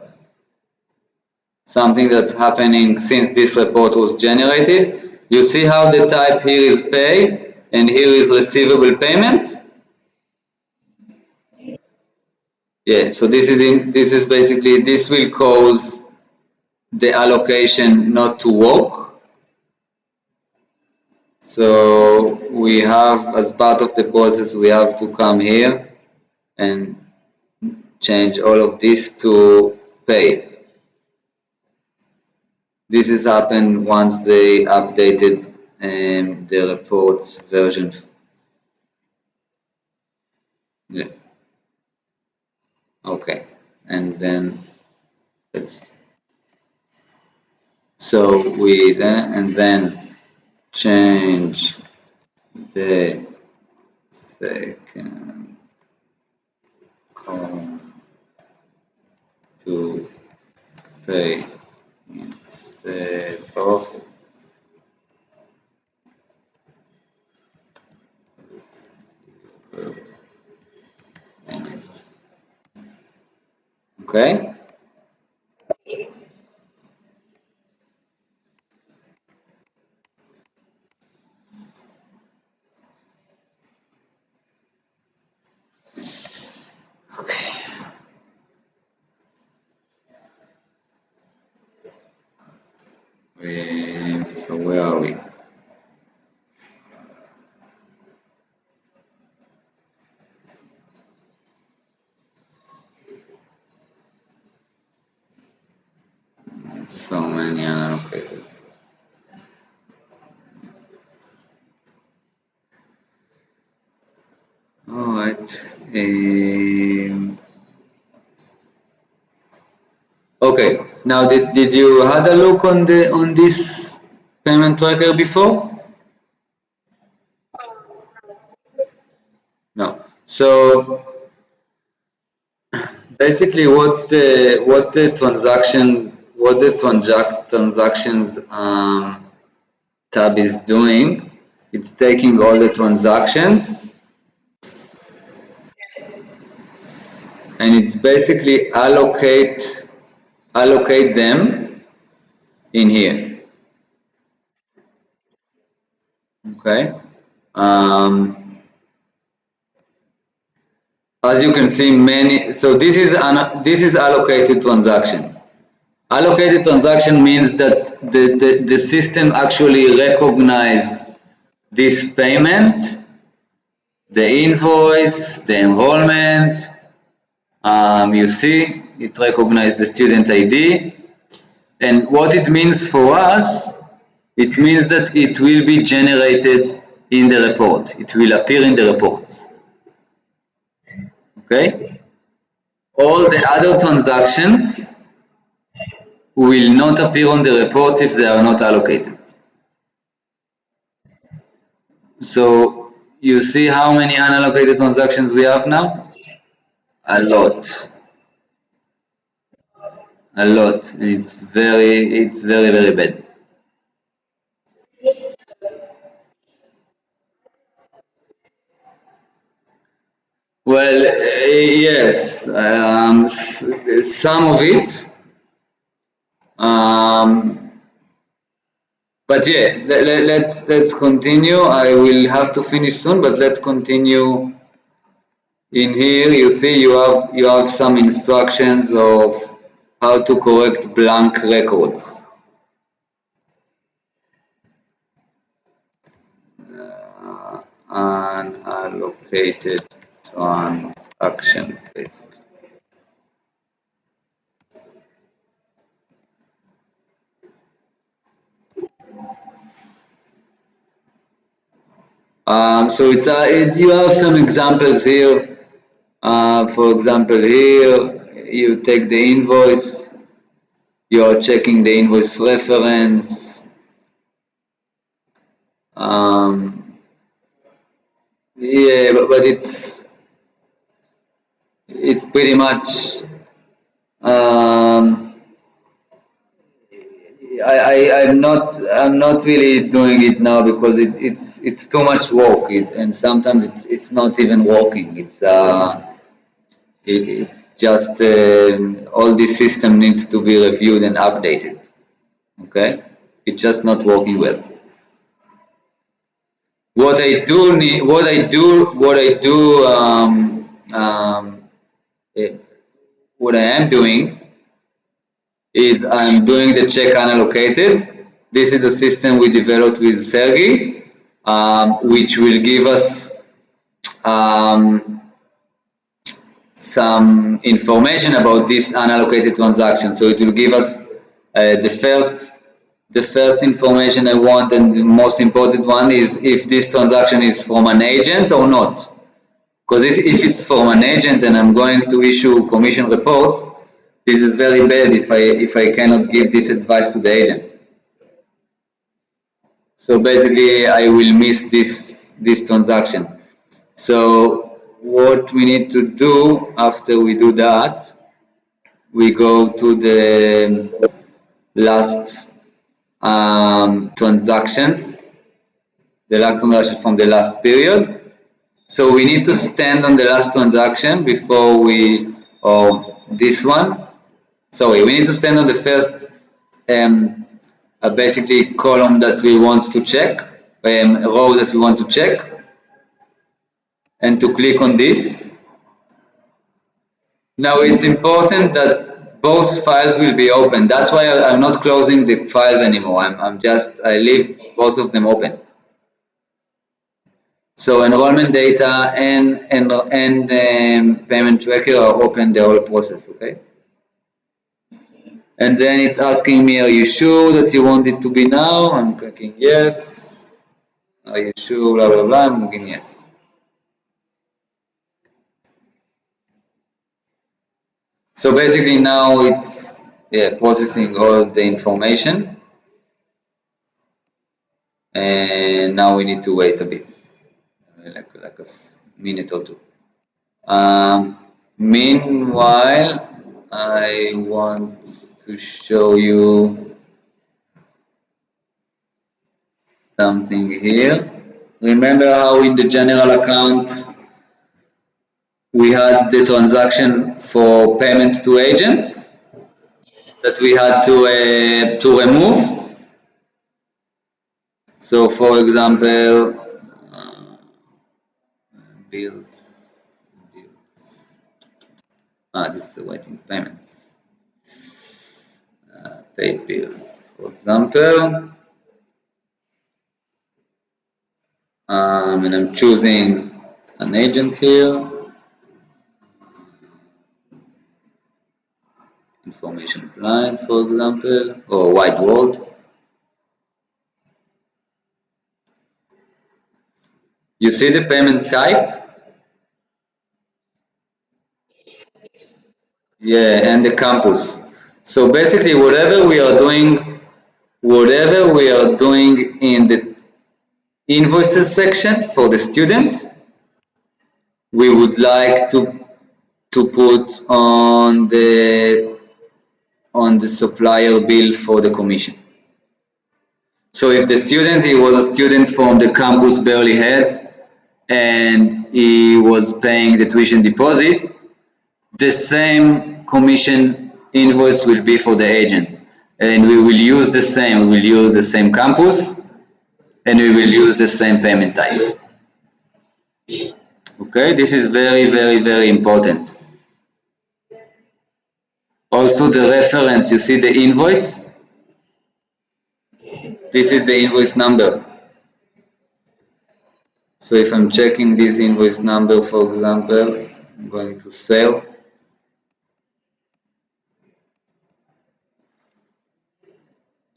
something that's happening since this report was generated. You see how the type here is pay and here is receivable payment? Yeah, so this is basically, this will cause the allocation not to work. So we have, as part of the process, we have to come here and change all of this to pay. This has happened once they updated the reports version. Yeah. Okay, and then let's. So we then and then change the second column to pay instead of payment. Okay. So where are we? Okay, now did you had a look on this payment tracker before? No. So basically, what the transactions tab is doing, it's taking all the transactions and it's basically allocate them in here. Okay. As you can see, so this is allocated transaction. Allocated transaction means that the system actually recognizes this payment, the invoice, the enrollment. You see, it recognizes the student ID. And what it means for us, it means that it will be generated in the report. It will appear in the reports. Okay? All the other transactions will not appear on the reports if they are not allocated. So you see how many unallocated transactions we have now? A lot. A lot. It's very, very bad. Well, yes, some of it. Um, but yeah, let's continue. I will have to finish soon, but let's continue. In here, you see you have some instructions of how to correct blank records. Unallocated transactions, basically. So you have some examples here. For example, here you take the invoice, you are checking the invoice reference. Yeah, but it's pretty much. I'm not really doing it now because it's too much work. And sometimes it's not even working. It's just all this system needs to be reviewed and updated. Okay, it's just not working well. What I do need, what I do, eh, what I am doing is I'm doing the check unallocated. This is a system we developed with Sergey, which will give us some information about this unallocated transaction. So it will give us the first information I want, and the most important one is if this transaction is from an agent or not. Because if it's from an agent and I'm going to issue commission reports, this is very bad if I cannot give this advice to the agent. So basically, I will miss this transaction. So what we need to do after we do that, we go to the last transactions, the last transaction from the last period. So we need to stand on the last transaction before or this one. Sorry, we need to stand on the first basically column that we want to check, row that we want to check, and to click on this. Now it's important that both files will be open. That's why I'm not closing the files anymore. I leave both of them open. So enrollment data and payment tracker are open the whole process, okay? And then it's asking me, are you sure that you want it to be now? I'm clicking yes. Are you sure? Blah blah blah. I'm clicking yes. So basically now it's processing all the information, and now we need to wait a bit, like a minute or two. Meanwhile, I want to show you something here. Remember how in the general account we had the transactions for payments to agents that we had to remove? So for example, bills, this is the waiting payments, paid bills, for example, and I'm choosing an agent here, information client, for example, or white world. You see the payment type? Yeah, and the campus. So basically whatever we are doing in the invoices section for the student, we would like to put on the supplier bill for the commission. So if the student, he was a student from the campus Burley Heads and he was paying the tuition deposit, the same commission invoice will be for the agents, and we will use the same. We will use the same campus, and we will use the same payment type. Okay, this is very important. Also the reference, you see the invoice? This is the invoice number. So if I'm checking this invoice number, for example, I'm going to sale.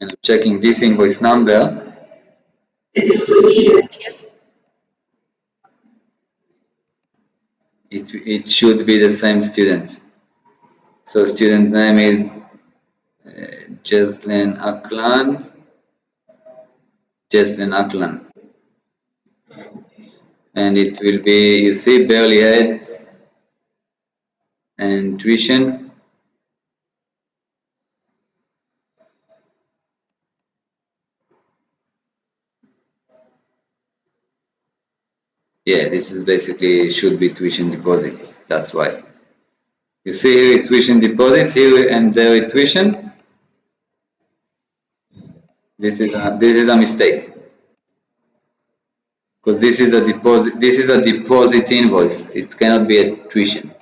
And I'm checking this invoice number. It should be the same student. So student's name is Jeslen Aklan. And it will be, you see, Burley Heads and tuition. Yeah, this is basically should be tuition deposit. That's why. You see here tuition deposit here and there tuition. This is a mistake, because this is a deposit. This is a deposit invoice. It cannot be a tuition.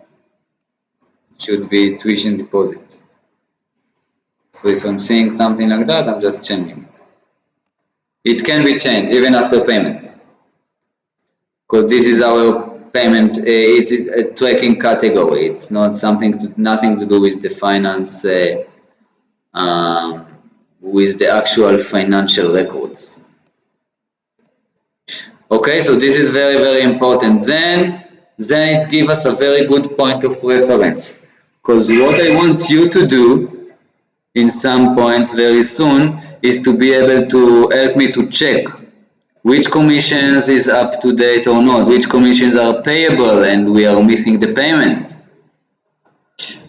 It should be tuition deposit. So if I'm seeing something like that, I'm just changing it. It can be changed even after payment, because this is our payment. It's a tracking category. It's not nothing to do with the finance. With the actual financial records. Okay, so this is very important. Then it gives us a very good point of reference, because what I want you to do in some points very soon is to be able to help me to check which commissions is up to date or not, which commissions are payable and we are missing the payments.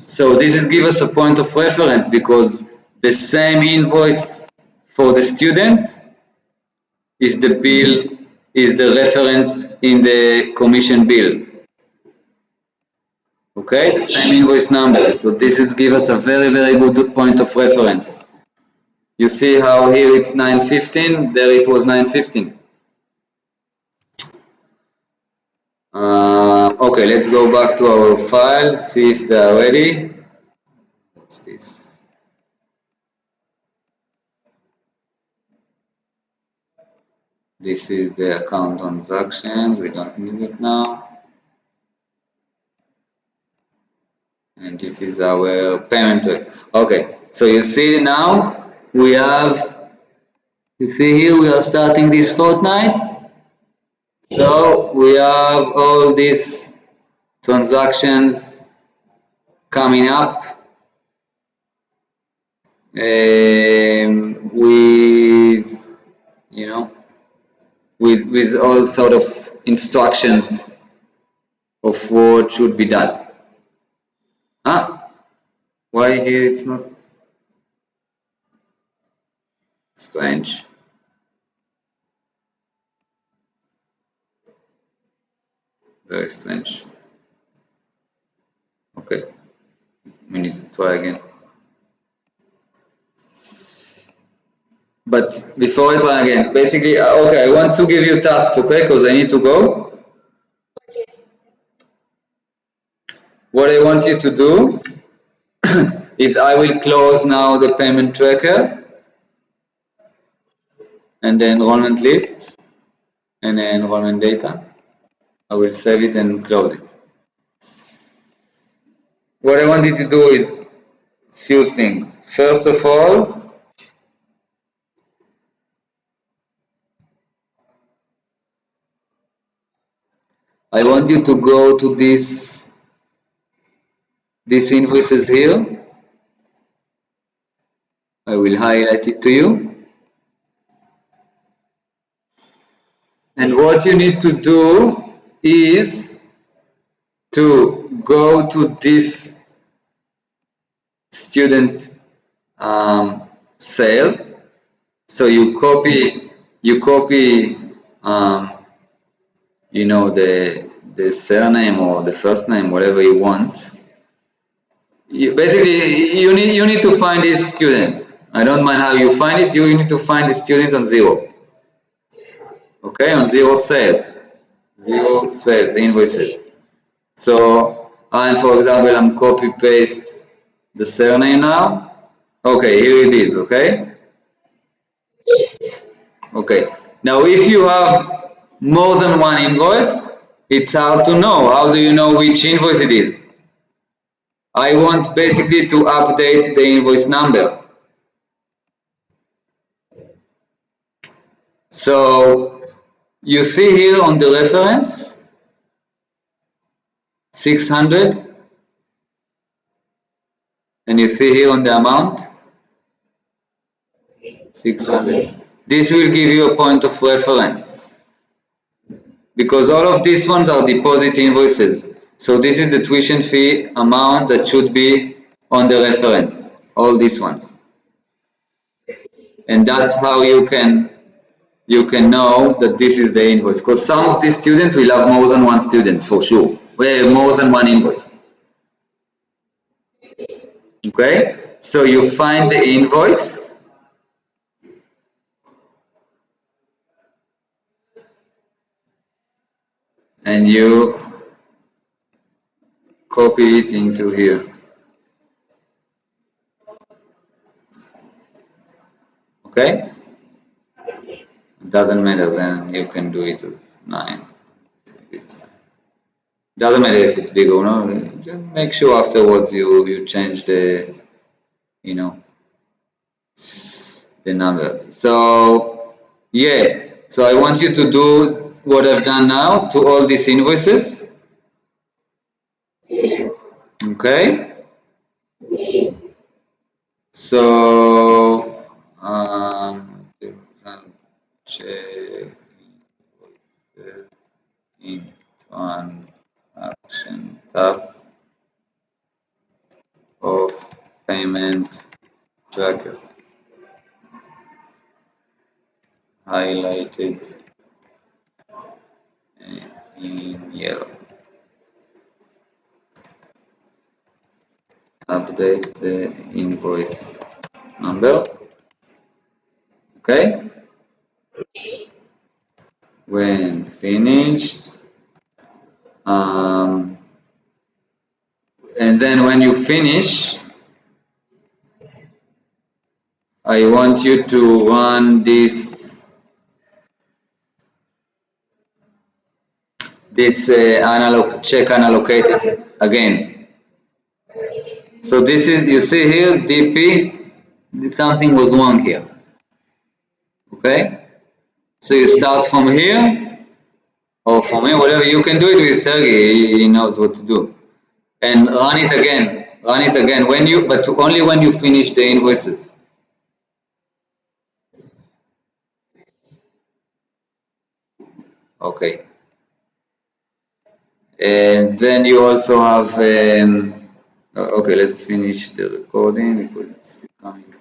So this is give us a point of reference, because the same invoice for the student is the bill, is the reference in the commission bill. Okay, the same invoice number. So this is give us a very good point of reference. You see how here it's 915, there it was 915. Okay, let's go back to our files, see if they are ready. What's this? This is the account transactions, we don't need it now. And this is our payment rate. Okay, so you see now we have, you see here we are starting this fortnight. So we have all these transactions coming up with, you know, with all sort of instructions of what should be done. Ah, why here it's not? Strange. Very strange. Okay, we need to try again. But before I try again, basically, okay, I want to give you tasks, okay, because I need to go. What I want you to do is I will close now the payment tracker and the enrollment list and the enrollment data. I will save it and close it. What I want you to do is few things. First of all, I want you to go to these invoices here. I will highlight it to you. And what you need to do is to go to this student sales. So you copy you know, the surname or the first name, whatever you want. Basically you need to find this student. I don't mind how you find it. You need to find the student on 0. Okay, on 0 sales, invoices. So for example, I'm copy paste the surname now. Okay, here it is. Okay. Okay. Now, if you have more than one invoice, it's hard to know. How do you know which invoice it is? I want basically to update the invoice number. So you see here on the reference 600, and you see here on the amount 600. This will give you a point of reference because all of these ones are deposit invoices. So this is the tuition fee amount that should be on the reference, all these ones. And that's how you can know that this is the invoice, because some of these students will have more than one student for sure. Well, more than one invoice. Okay, so you find the invoice, and you copy it into here. Okay, it doesn't matter, then you can do it as 9. Doesn't matter if it's big or not. Just make sure afterwards you change the, you know, the number. So yeah, so I want you to do what I've done now to all these invoices. Okay. So you can check invoices in transaction tab of payment tracker. Highlighted in yellow. Update the invoice number. Okay. When finished, and then when you finish, I want you to run this check unallocated again. So this is, you see here, DP, something was wrong here. Okay, so you start from here or from here, whatever. You can do it with Sergey, he knows what to do, and run it again Run it again when you, but only when you finish the invoices. Okay. And then you also have, okay, let's finish the recording because it's becoming